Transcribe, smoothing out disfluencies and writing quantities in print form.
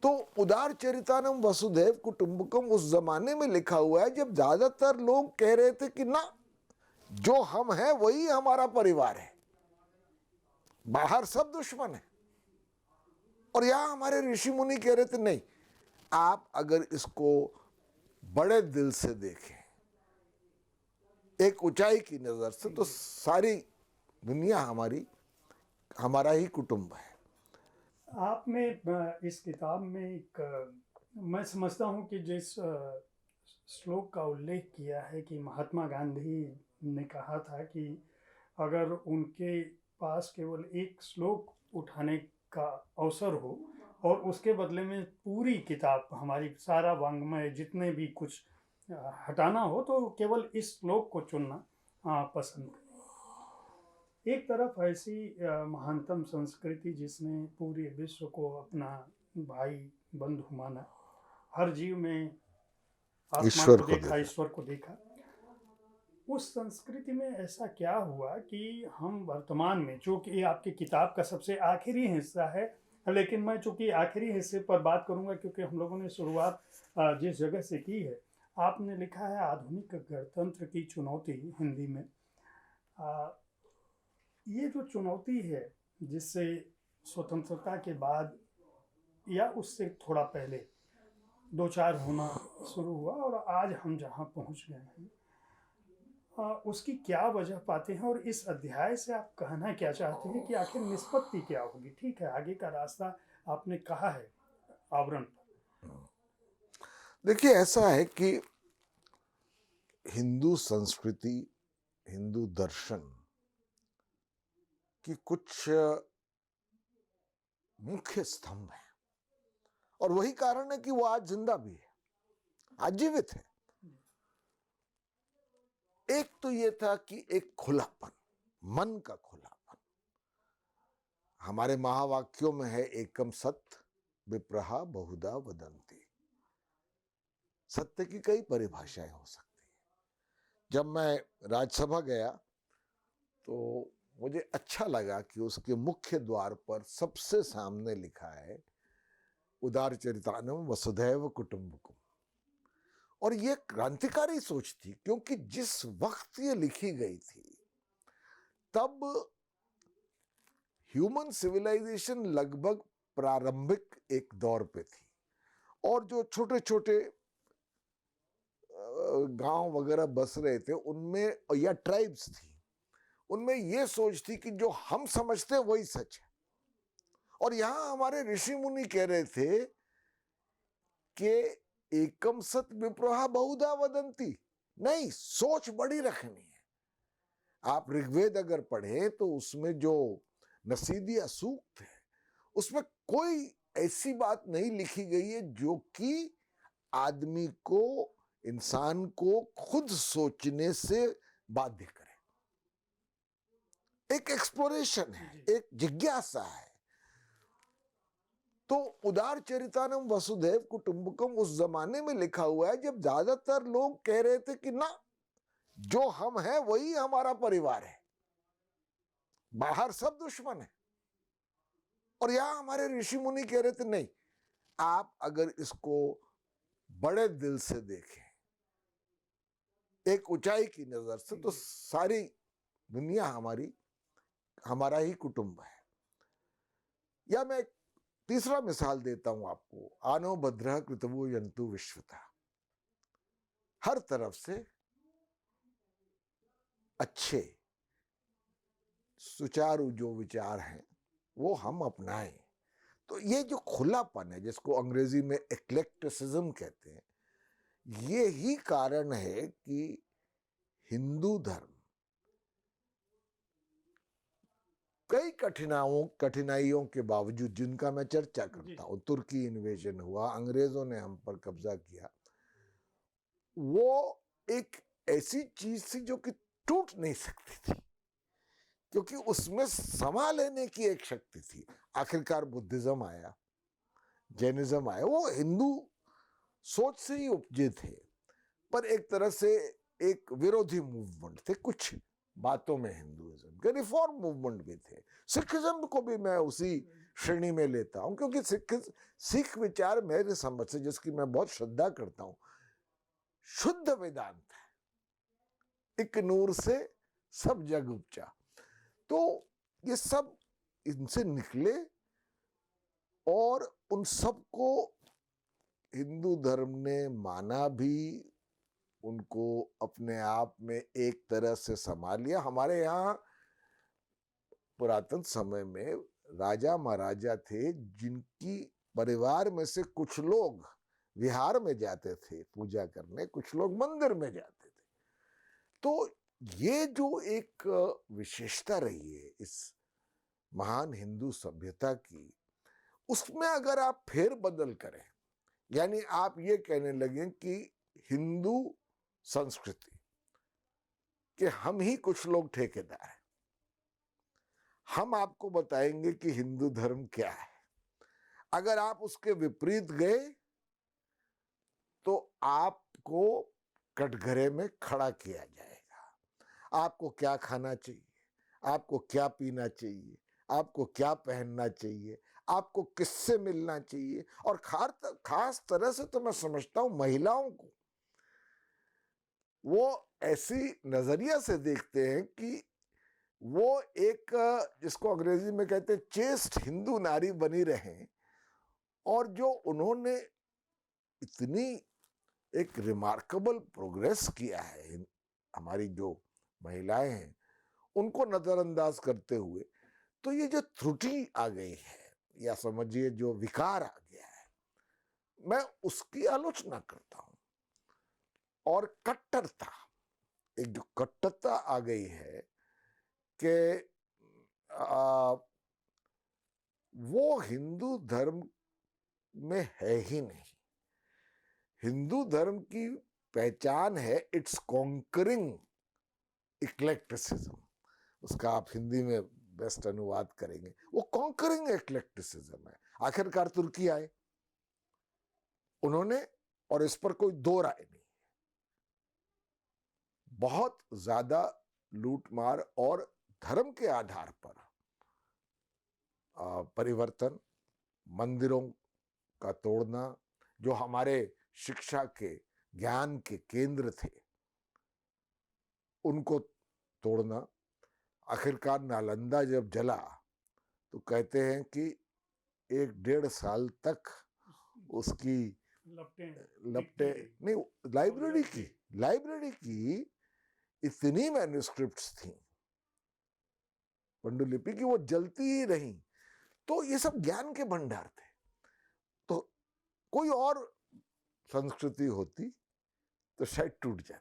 तो उदार चरितानम वसुधैव कुटुंबकम उस जमाने में लिखा हुआ है जब ज्यादातर लोग कह रहे थे कि ना, जो हम हैं वही हमारा परिवार है, बाहर सब दुश्मन है। और यहां हमारे ऋषि मुनि कह रहे थे नहीं, आप अगर इसको बड़े दिल से देखें, एक ऊंचाई की नजर से, तो सारी दुनिया हमारा ही कुटुंब है। आपने इस किताब में मैं समझता हूँ कि जिस श्लोक का उल्लेख किया है कि महात्मा गांधी ने कहा था कि अगर उनके पास केवल एक श्लोक उठाने का अवसर हो और उसके बदले में पूरी किताब हमारी सारा वाङ्मय जितने भी कुछ हटाना हो तो केवल इस श्लोक को चुनना पसंद करें। एक तरफ ऐसी महानतम संस्कृति जिसने पूरे विश्व को अपना भाई बंधु माना, हर जीव में आत्मा को देखा, ईश्वर को देखा, उस संस्कृति में ऐसा क्या हुआ कि हम वर्तमान में, चूंकि ये आपकी किताब का सबसे आखिरी हिस्सा है, लेकिन मैं चूंकि आखिरी हिस्से पर बात करूंगा क्योंकि हम लोगों ने शुरुआत जिस जगह से की है, आपने लिखा है आधुनिक गणतंत्र की चुनौती हिंदी में। ये जो चुनौती है जिससे स्वतंत्रता के बाद या उससे थोड़ा पहले दो चार होना शुरू हुआ और आज हम जहाँ पहुँच गए हैं, उसकी क्या वजह पाते हैं और इस अध्याय से आप कहना क्या चाहते हैं कि आखिर निष्पत्ति क्या होगी? ठीक है, आगे का रास्ता आपने कहा है आवरण पर। देखिए, ऐसा है कि हिंदू संस्कृति, हिंदू दर्शन की कुछ मुख्य स्तंभ है और वही कारण है कि वो आज जिंदा भी है, आज जीवित है। एक तो ये था कि एक खुलापन, मन का खुलापन। हमारे महावाक्यों में है एकम सत्य विप्रहा बहुधा वदंती। सत्य की कई परिभाषाएं हो सकती है। जब मैं राज्यसभा गया तो मुझे अच्छा लगा कि उसके मुख्य द्वार पर सबसे सामने लिखा है उदार चरितानम वसुधैव कुटुंबकम। और ये क्रांतिकारी सोच थी, क्योंकि जिस वक्त ये लिखी गई थी तब ह्यूमन सिविलाइजेशन लगभग प्रारंभिक एक दौर पे थी और जो छोटे छोटे गांव वगैरह बस रहे थे उनमें, या ट्राइब्स थी, उनमें ये सोच थी कि जो हम समझते वही सच है। और यहां हमारे ऋषि मुनि कह रहे थे कि एकम सत विप्रहा बहुधा वदंती, नहीं, सोच बड़ी रखनी है। आप ऋग्वेद अगर पढ़े तो उसमें जो नसीदिया सूक्त है उसमें कोई ऐसी बात नहीं लिखी गई है जो कि आदमी को, इंसान को खुद सोचने से बाध्य करे। एक एक्सप्लोरेशन है, एक जिज्ञासा है। तो उदार चरितानम वसुधैव कुटुंबकम उस जमाने में लिखा हुआ है जब ज्यादातर लोग कह रहे थे कि ना, जो हम हैं वही हमारा परिवार है, बाहर सब दुश्मन है। और यहां हमारे ऋषि मुनि कह रहे थे नहीं, आप अगर इसको बड़े दिल से देखें, एक ऊंचाई की नजर से, तो सारी दुनिया हमारा ही कुटुंब है। या मैं तीसरा मिसाल देता हूं आपको, आनो भद्रः कृतवो यन्तु विश्वता। हर तरफ से अच्छे सुचारू जो विचार हैं वो हम अपनाएं। तो ये जो खुलापन है जिसको अंग्रेजी में एक्लेक्टिसिज्म कहते हैं, ये ही कारण है कि हिंदू धर्म कई कठिनाइयों के बावजूद, जिनका मैं चर्चा करता हूं, तुर्की इन्वेजन हुआ, अंग्रेजों ने हम पर कब्जा किया, वो एक ऐसी चीज थी जो कि टूट नहीं सकती थी, क्योंकि उसमें समा लेने की एक शक्ति थी। आखिरकार बुद्धिज्म आया, जैनिज्म आया, वो हिंदू सोच से ही उपजे थे, पर एक तरह से एक विरोधी मूवमेंट थे कुछ बातों में। हिंदुइज्म के रिफॉर्म मूवमेंट भी थे, सिखिज्म को भी मैं उसी श्रेणी में लेता हूं, क्योंकि सिख विचार मेरे समझ से, जिसकी मैं बहुत श्रद्धा करता हूं, शुद्ध वेदांत है। एक नूर से सब जग उपजा। तो ये सब इनसे निकले और उन सबको हिंदू धर्म ने माना भी, उनको अपने आप में एक तरह से संभाल लिया। हमारे यहाँ पुरातन समय में राजा महाराजा थे जिनकी परिवार में से कुछ लोग विहार में जाते थे पूजा करने, कुछ लोग मंदिर में जाते थे। तो ये जो एक विशेषता रही है इस महान हिंदू सभ्यता की, उसमें अगर आप फेर बदल करें, यानी आप ये कहने लगे कि हिंदू संस्कृति के हम ही कुछ लोग ठेकेदार हैं, हम आपको बताएंगे कि हिंदू धर्म क्या है। अगर आप उसके विपरीत गए तो आपको कटघरे में खड़ा किया जाएगा। आपको क्या खाना चाहिए, आपको क्या पीना चाहिए, आपको क्या पहनना चाहिए, आपको किससे मिलना चाहिए, और खास तरह से तो मैं समझता हूं महिलाओं को वो ऐसी नजरिया से देखते हैं कि वो एक, जिसको अंग्रेजी में कहते हैं चेस्ट हिंदू नारी बनी रहें। और जो उन्होंने इतनी एक रिमार्केबल प्रोग्रेस किया है, हमारी जो महिलाएं हैं उनको नजरअंदाज करते हुए, तो ये जो त्रुटि आ गई है, या समझिए जो विकार आ गया है, मैं उसकी आलोचना करता हूं। और कट्टरता, एक जो कट्टरता आ गई है कि वो हिंदू धर्म में है ही नहीं। हिंदू धर्म की पहचान है इट्स कॉन्करिंग इक्लेक्टिसिज्म। उसका आप हिंदी में बेस्ट अनुवाद करेंगे, वो कॉन्करिंग इक्लेक्टिसिज्म है। आखिरकार तुर्की आए उन्होंने, और इस पर कोई दो राय नहीं, बहुत ज्यादा लूटमार और धर्म के आधार पर परिवर्तन, मंदिरों का तोड़ना, जो हमारे शिक्षा के ज्ञान के केंद्र थे उनको तोड़ना। आखिरकार नालंदा जब जला तो कहते हैं कि 1-1.5 साल तक उसकी लपटे नहीं, लाइब्रेरी की इतनी मैन्युस्क्रिप्ट्स थी पांडुलिपि की, वो जलती ही रही। तो ये सब ज्ञान के भंडार थे। तो कोई और संस्कृति होती तो शायद टूट जाती।